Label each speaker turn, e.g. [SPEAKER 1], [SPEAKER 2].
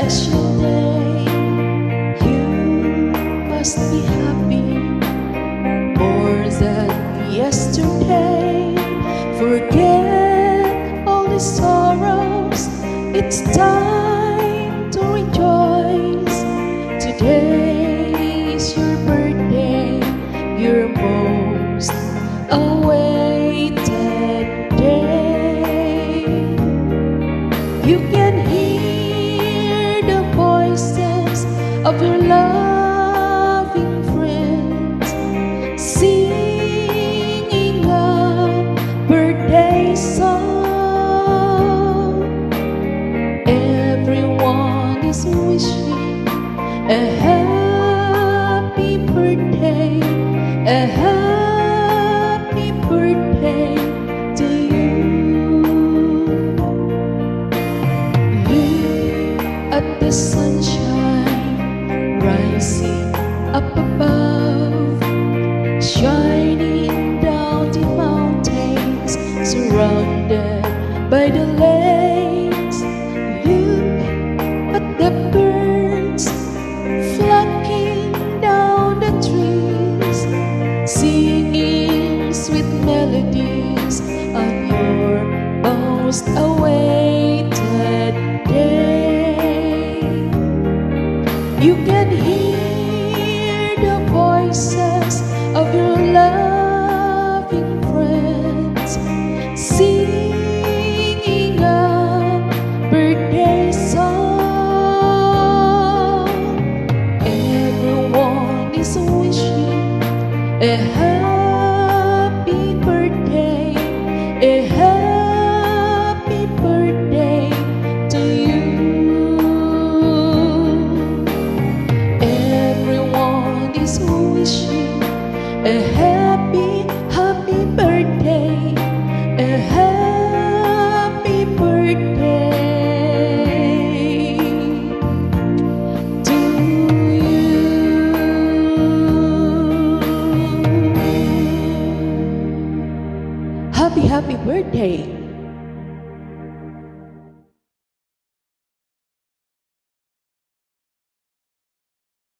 [SPEAKER 1] special day. You must be happy more than yesterday. Forget all the sorrows, it's time to rejoice. Today is your birthday, your most awaited day. You can hear the voices of your loving friends singing a birthday song. Everyone is wishing a happy birthday, a happy birthday to you. Look at the sunshine rising up above, shining down the mountains, surrounded by the lakes. Look at the birds flocking down the trees, singing sweet melodies on your most awaited day. You can